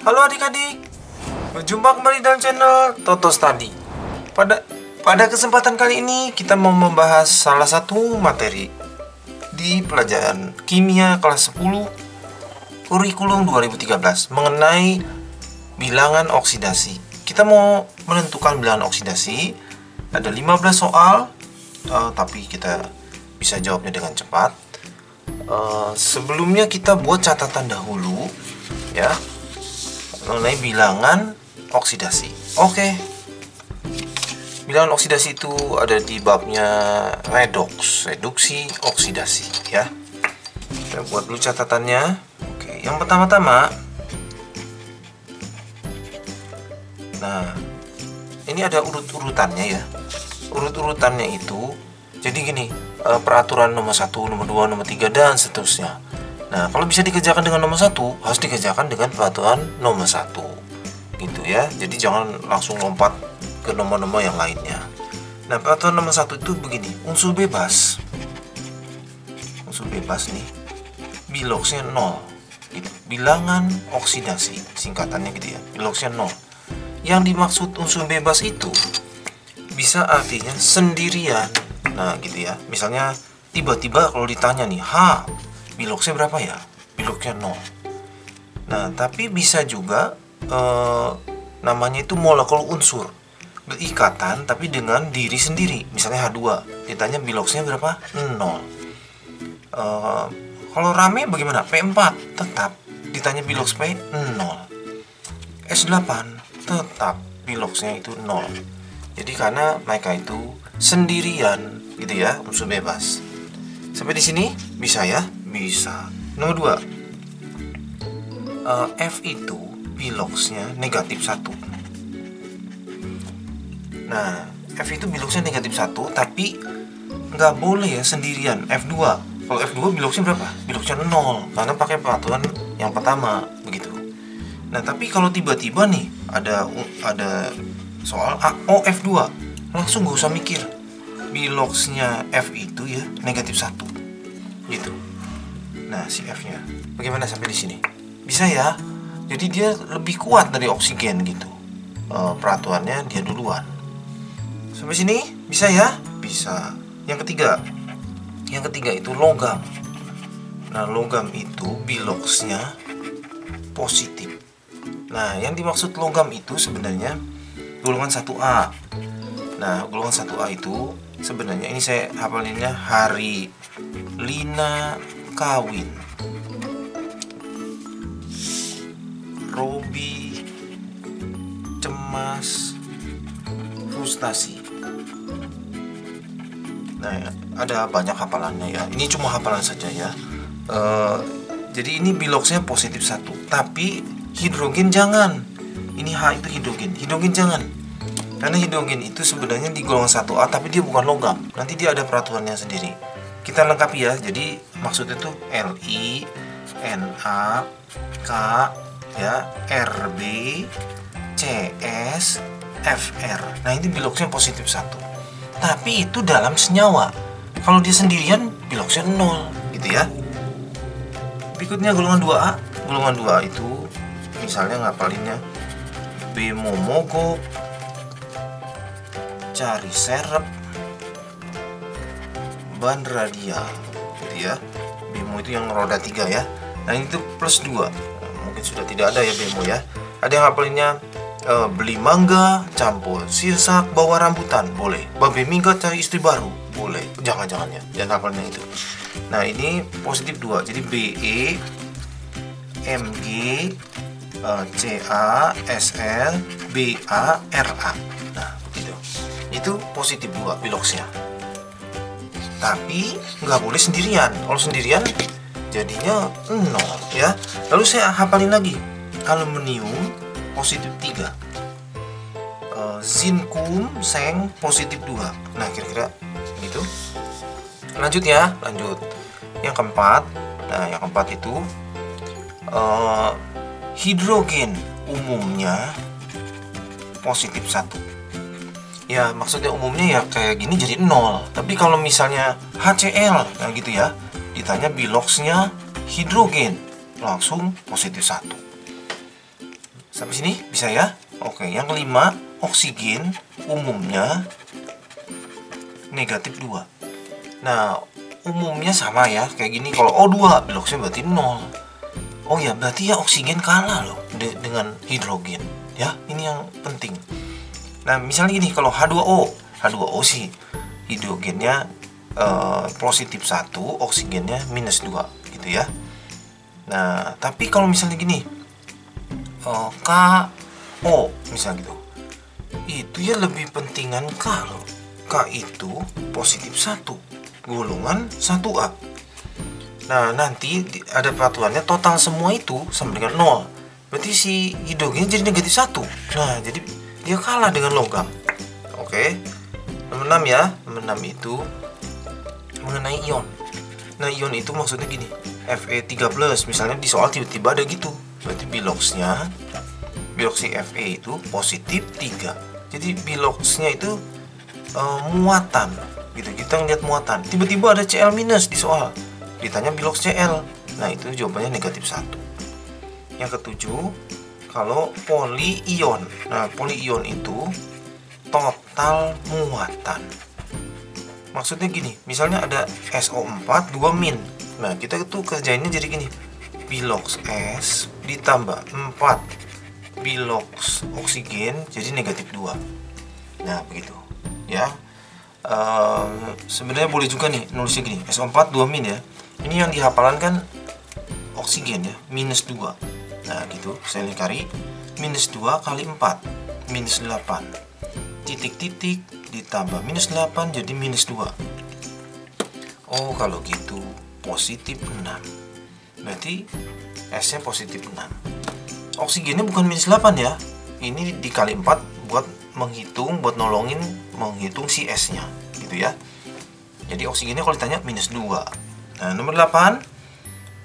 Halo adik-adik, berjumpa kembali dalam channel Toto Study. Pada kesempatan kali ini kita mau membahas salah satu materi di pelajaran kimia kelas 10 kurikulum 2013 mengenai bilangan oksidasi. Kita mau menentukan bilangan oksidasi. Ada 15 soal, tapi kita bisa jawabnya dengan cepat. Sebelumnya kita buat catatan dahulu ya mengenai bilangan oksidasi. Oke. Bilangan oksidasi itu ada di babnya reduksi oksidasi ya. Kita buat dulu catatannya. Oke, yang pertama-tama. Nah, ini ada urut-urutannya ya. Urut-urutannya itu jadi gini, peraturan nomor 1, nomor 2, nomor 3 dan seterusnya. Nah, kalau bisa dikerjakan dengan nomor 1, harus dikerjakan dengan peraturan nomor 1. Gitu ya. Jadi jangan langsung lompat ke nomor-nomor yang lainnya. Nah, peraturan nomor 1 itu begini, unsur bebas. Unsur bebas nih, biloxnya 0. Gitu. Bilangan oksidasi, singkatannya gitu ya. Biloxnya 0. Yang dimaksud unsur bebas itu bisa artinya sendirian. Nah, gitu ya. Misalnya tiba-tiba kalau ditanya nih, biloxnya berapa ya? Biloxnya 0. Nah, tapi bisa juga namanya itu molekul unsur berikatan tapi dengan diri sendiri. Misalnya H2, ditanya biloxnya berapa? 0. Kalau rame bagaimana? P4 tetap ditanya bilox P 0. S8 tetap biloxnya itu 0. Jadi karena mereka itu sendirian gitu ya, unsur bebas. Sampai di sini bisa ya? Bisa. Nomor 2, F itu biloxnya negatif 1. Nah, F itu biloxnya negatif 1, tapi nggak boleh ya sendirian. F2, kalau F2 biloxnya berapa? Biloxnya 0, karena pakai peraturan yang pertama, begitu. Nah, tapi kalau tiba-tiba nih ada soal F2, langsung nggak usah mikir. Biloxnya F itu ya negatif 1, gitu. Nah, si F-nya bagaimana sampai di sini? Bisa ya? Jadi dia lebih kuat dari oksigen gitu. Peraturannya dia duluan. Sampai sini bisa ya? Bisa. Yang ketiga itu logam. Nah, logam itu biloxnya positif. Nah, yang dimaksud logam itu sebenarnya golongan 1A. Nah, golongan 1A itu sebenarnya ini saya hafalinnya hari Lina kawin, Robi cemas, frustasi. Nah, ada banyak hafalannya ya. Ini cuma hafalan saja ya. Jadi ini biloxnya positif 1, tapi hidrogen jangan. Ini H itu hidrogen. Hidrogen jangan. Karena hidrogen itu sebenarnya di golongan 1A, tapi dia bukan logam. Nanti dia ada peraturannya sendiri. Kita lengkapi ya. Jadi maksudnya tuh Li, Na, K, ya, Rb, Cs, Fr. Nah, ini biloxnya positif 1. Tapi itu dalam senyawa. Kalau dia sendirian biloxnya 0, gitu ya. Berikutnya golongan 2A. Golongan 2A itu misalnya ngapalinnya bemo mogok, cari serep, ban radial gitu ya. Bemo itu yang roda 3 ya. Nah, ini tuh plus 2. Mungkin sudah tidak ada ya bemo ya. Ada yang hafalinnya beli mangga, campur sirsak, bawa rambutan, boleh. Babe minggat cari istri baru, boleh. Jangan ya, jangan hafalnya itu. Nah, ini positif 2. Jadi Be, Mg, Ca, Sl, Ba, Ra. Nah, begitu. Itu positif 2 biloxnya. Tapi nggak boleh sendirian. Kalau sendirian jadinya 0 ya. Lalu saya hafalin lagi. Aluminium positif 3. Zinkum, seng positif 2. Nah, kira-kira gitu. Lanjut ya, lanjut. Yang keempat. Nah, yang keempat itu hidrogen umumnya positif 1. Ya, maksudnya umumnya ya kayak gini jadi 0. Tapi kalau misalnya HCl, nah gitu ya, ditanya biloxnya hidrogen, langsung positif 1. Sampai sini bisa ya? Oke, yang kelima, oksigen umumnya negatif 2. Nah, umumnya sama ya, kayak gini. Kalau O2, biloksnya berarti 0. Oh ya, berarti ya oksigen kalah loh dengan hidrogen. Ya, ini yang penting. Nah, misalnya gini, kalau H2O sih hidrogennya positif 1, oksigennya minus 2 gitu ya. Nah, tapi kalau misalnya gini, KO misalnya gitu, itu ya lebih pentingan K loh. K itu positif 1, golongan 1A. Nah, nanti ada peraturannya total semua itu sama dengan 0. Berarti si hidrogen jadi negatif 1. Nah, jadi dia kalah dengan logam. Oke. Nomor 6 ya. Nomor 6 itu mengenai ion. Nah, ion itu maksudnya gini. Fe3+, misalnya di soal tiba-tiba ada gitu. Berarti biloksi Fe itu positif 3. Jadi biloksnya itu muatan gitu. Kita ngeliat muatan. Tiba-tiba ada Cl- di soal. Ditanya biloks Cl. Nah, itu jawabannya negatif 1. Yang ketujuh, kalau poliion. Nah, poliion itu total muatan. Maksudnya gini, misalnya ada SO4 2 min. Nah, kita itu kerjainnya jadi gini. Biloks S ditambah 4 biloks oksigen jadi negatif 2. Nah, begitu. Ya. Sebenarnya boleh juga nih nulisnya gini, SO4 2 min ya. Ini yang dihafalan kan oksigen ya, minus 2. Nah, gitu. Saya lingkari minus 2 kali 4 minus 8. Titik-titik ditambah minus 8 jadi minus 2. Oh, kalau gitu positif 6. Berarti S-nya positif 6. Oksigennya bukan minus 8 ya. Ini dikali 4 buat menghitung, buat nolongin menghitung si S-nya gitu ya. Jadi oksigennya kalau ditanya minus 2. Nah, nomor 8,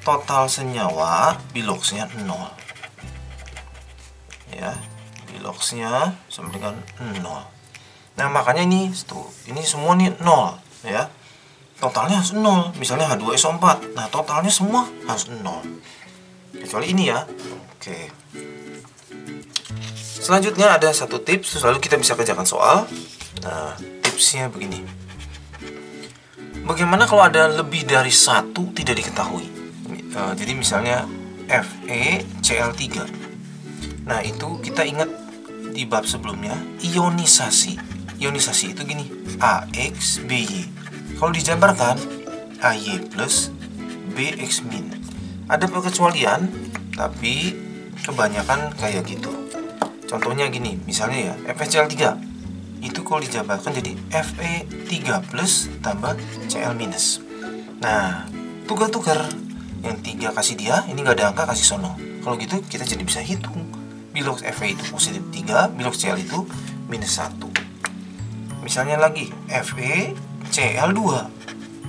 total senyawa biloksnya 0. Ya, biloksnya sama dengan 0. Nah, makanya ini semua nih 0 ya. Totalnya harus 0. Misalnya H2SO4. Nah, totalnya semua harus 0. Kecuali ini ya. Oke. Selanjutnya ada satu tips, lalu kita bisa kerjakan soal. Nah, tipsnya begini. Bagaimana kalau ada lebih dari satu tidak diketahui? Jadi misalnya FeCl3. Nah, itu kita ingat di bab sebelumnya, ionisasi. Ionisasi itu gini, AX BY. Kalau dijabarkan AY plus BX min. Ada perkecualian, tapi kebanyakan kayak gitu. Contohnya gini, misalnya ya, FeCl3 itu kalau dijabarkan jadi Fe3 plus tambah Cl minus. Nah, tukar-tukar. Yang 3 kasih dia, ini nggak ada angka, kasih sono. Kalau gitu kita jadi bisa hitung. Biloks Fe itu positif 3, biloks Cl itu minus 1. Misalnya lagi, FeCl2.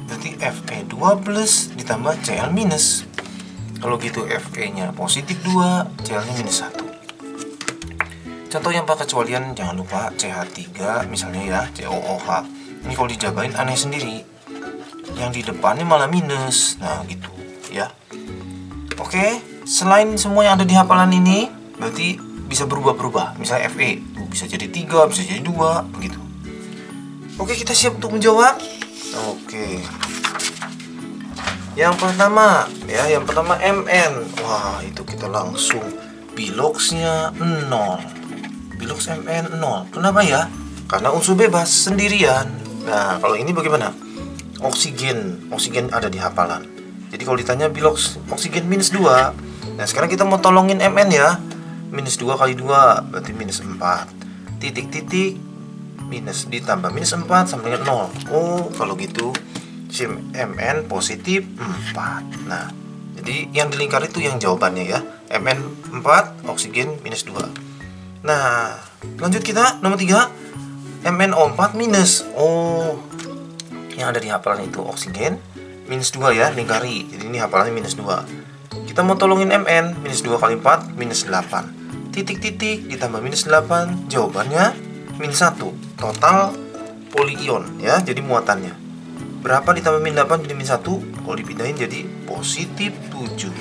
Berarti Fe2 plus ditambah Cl minus. Kalau gitu Fe-nya positif 2, Cl-nya minus 1. Contoh yang perkecualian, jangan lupa CH3 misalnya ya, COOH. Ini kalau dijabarin aneh sendiri. Yang di depannya malah minus. Nah, gitu ya. Oke, selain semua yang ada di hafalan ini, berarti bisa berubah-berubah. Misalnya Fe bisa jadi 3, bisa jadi 2, begitu. Oke, kita siap untuk menjawab. Oke. Yang pertama Mn. Wah, itu kita langsung biloksnya 0. Biloks Mn 0. Kenapa ya? Karena unsur bebas sendirian. Nah, kalau ini bagaimana? Oksigen ada di hafalan. Jadi kalau ditanya biloks oksigen minus 2. Nah, sekarang kita mau tolongin Mn ya. Minus 2 kali 2 berarti minus 4. Titik-titik minus ditambah minus 4 sama dengan 0. Oh, kalau gitu si Mn positif 4. Nah, jadi yang dilingkar itu yang jawabannya ya. Mn 4, oksigen minus 2. Nah, lanjut kita nomor 3, MnO4 minus. Oh, yang ada di hafalan itu oksigen minus 2 ya, lingkari. Jadi ini hafalannya minus 2. Kita mau tolongin Mn, minus 2 kali 4 minus 8. Titik-titik ditambah minus 8, jawabannya minus 1. Total poliion ya, jadi muatannya. Berapa ditambah minus 8 jadi minus 1? Kalau dipindahin jadi positif 7.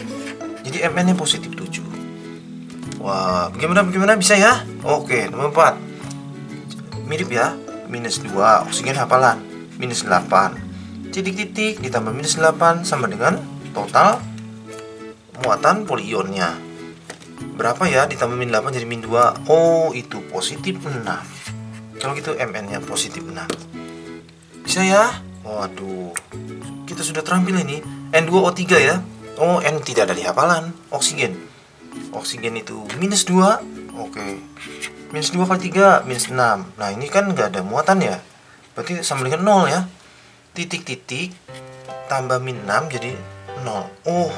Jadi Mn nya positif 7. Wah, bagaimana bisa ya? Oke, nomor 4. Mirip ya. -2, oksigen hafalan. -8. Titik-titik ditambah -8 sama dengan total muatan poliionnya. Berapa ya ditambah -8 jadi -2? Oh, itu positif 6. Kalau gitu Mn-nya positif 6. Bisa ya? Waduh, kita sudah terampil ini. N2O3 ya. Oh, N tidak ada di hafalan. Oksigen itu -2. Oke. -2 kali 3 -6. Nah, ini kan nggak ada muatan ya. Berarti sama dengan 0 ya. Titik-titik tambah -6 jadi 0. Oh,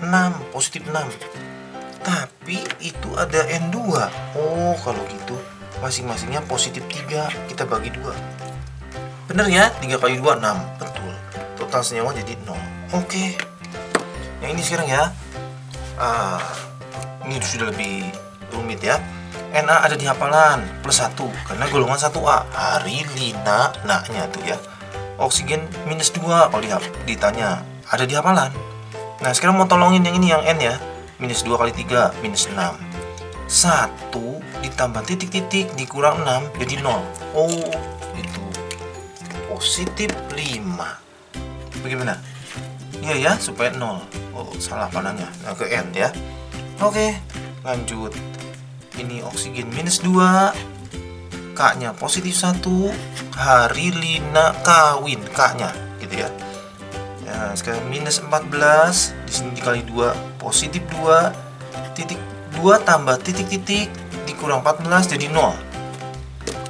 6, positif 6. Tapi itu ada N2. Oh, kalau gitu masing-masingnya positif 3. Kita bagi 2. Bener ya? 3 kali 2, 6. Betul. Total senyawa jadi 0. Oke. Yang ini sekarang ya. Ini sudah lebih rumit ya. Na ada di hafalan +1 karena golongan 1A. Hari, lina, na-nya tuh ya. Oksigen -2 kalau ditanya. Ada di hafalan. Nah, sekarang mau tolongin yang ini, yang N ya. -2 kali 3, -6. 1 ditambah titik-titik dikurang 6 jadi 0. Oh, itu positif 5. Bagaimana? Iya ya, supaya 0. Oh, salah panahnya. Nah, ke N ya. Oke, lanjut. Ini oksigen -2. K-nya positif 1. Hari, lina, kawin. K-nya gitu ya. Nah, sekarang -14. Di sini dikali 2 positif 2. Titik 2 tambah titik-titik dikurang 14 jadi 0.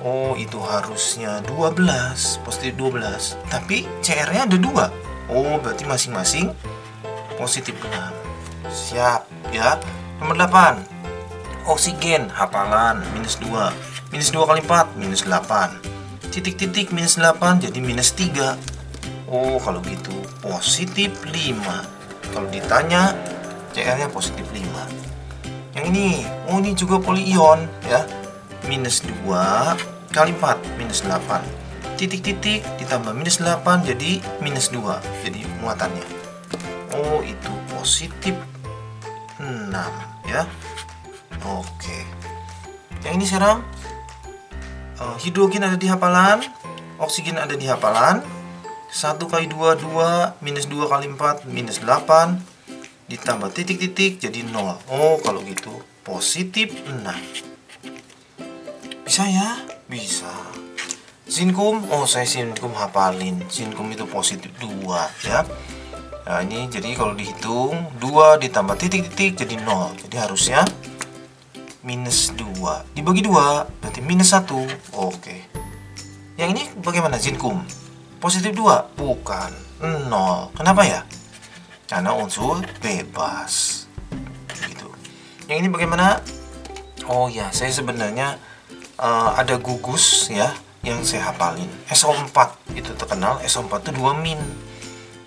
Oh, itu harusnya 12, positif 12. Tapi CR-nya ada 2. Oh, berarti masing-masing positif 6. Siap ya. Nomor 8. Oksigen hafalan -2. -2 kali 4 -8. Titik-titik -8 jadi -3. Oh, kalau gitu positif 5. Kalau ditanya CR-nya positif 5. Yang ini, oh ini juga poliion ya. -2 kali 4 -8. Titik-titik ditambah -8 jadi -2. Jadi muatannya. Oh, itu positif 6 ya. Oke. Yang ini sekarang hidrogen ada di hafalan, oksigen ada di hafalan. 1 kali 2, 2, -2 kali 4, -8, ditambah titik-titik jadi 0. Oh, kalau gitu positif 6. Bisa ya? Bisa. Zinkum, oh saya zinkum hafalin. Zinkum itu positif 2 ya. Nah, ini jadi kalau dihitung 2 ditambah titik-titik jadi 0. Jadi harusnya -2. Dibagi 2 berarti -1. Oke. Yang ini bagaimana zinkum? Positif 2? Bukan, 0. Kenapa ya? Karena unsur bebas. Gitu. Yang ini bagaimana? Oh ya, saya sebenarnya ada gugus ya yang saya hafalin. SO4 itu terkenal, SO4 itu 2 min.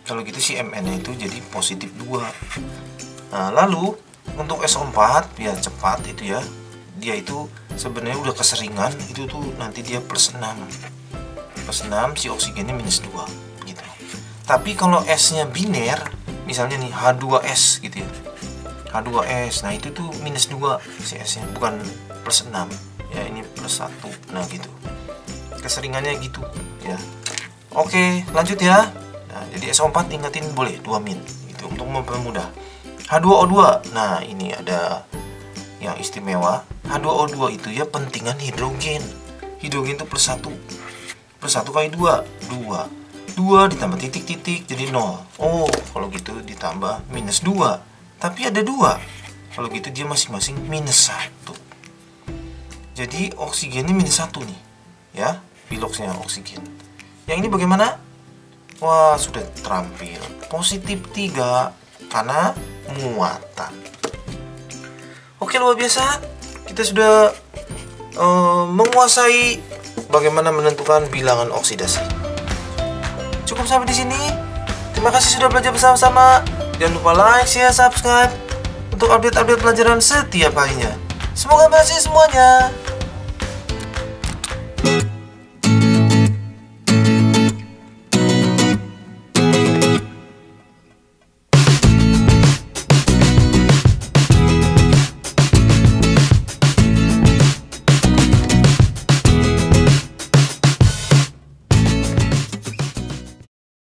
Kalau gitu si Mn itu jadi positif 2. Nah, lalu untuk SO4 biar cepat itu ya, dia itu sebenarnya udah keseringan, itu tuh nanti dia +6. +6 si oksigennya -2 gitu. Tapi kalau S-nya biner, misalnya nih H2S gitu ya. H2S. Nah, itu tuh -2 si S-nya, bukan +6. Ya, ini +1. Nah, gitu. Keseringannya gitu ya. Oke, lanjut ya. Nah, jadi SO4 ingetin boleh 2 min gitu untuk mempermudah. H2O2. Nah, ini ada yang istimewa. H2O2 itu ya pentingan hidrogen. Hidrogen itu +1. +1 kali 2, 2. 2 ditambah titik-titik jadi 0. Oh, kalau gitu ditambah -2. Tapi ada 2. Kalau gitu dia masing-masing -1. Jadi oksigennya -1 nih. Ya, piloksnya oksigen. Yang ini bagaimana? Wah, sudah terampil. Positif 3 karena muatan. Oke, luar biasa. Kita sudah menguasai bagaimana menentukan bilangan oksidasi. Cukup sampai di sini. Terima kasih sudah belajar bersama-sama. Jangan lupa like, share, subscribe untuk update-update pelajaran setiap harinya. Semoga berhasil semuanya.